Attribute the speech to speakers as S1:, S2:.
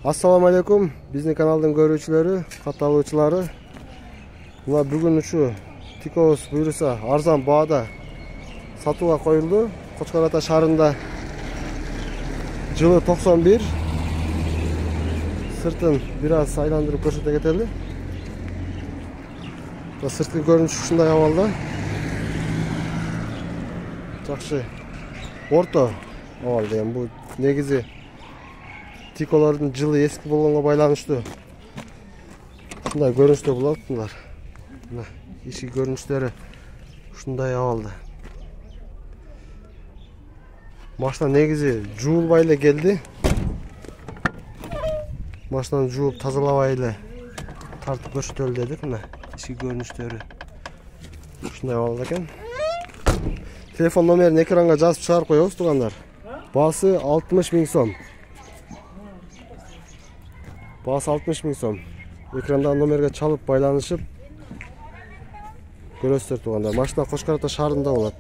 S1: Assalamu alaikum. Bizdin kanalдын көрүүчүлөрү, катталуучулары. Мына бүгүн ушу Тикоос буйруса арзан баада сатууга коюлду. Кочкор Ата шаарында жылы 91. Сыртын бир аз айландырып көрсөтө кетели. Сырткы көрүнүшү ушундай абалда. Жакшы. Орто абал деген бул негизи Тиколордун жылы эски болгонго байланыштуу. Ушундай көрүнүштө болот мына. Мына ички көрүнүштөрү ушундай абалда. Машина негизи жуулбай эле келди. Машинаны жууп тазалабай эле тартып көрсөтөлү дедик. Мына ички көрүнүштөрү ушундай абалда экен. Телефон номерин экранга жазып чыгарып коебуз туугандар. Баасы 60 000 сом. Баасы 60 000 сом. Экрандагы номерге чалып байланышып көрөсүздөр туугандар. Машина Кочкор Ата шаарында болот.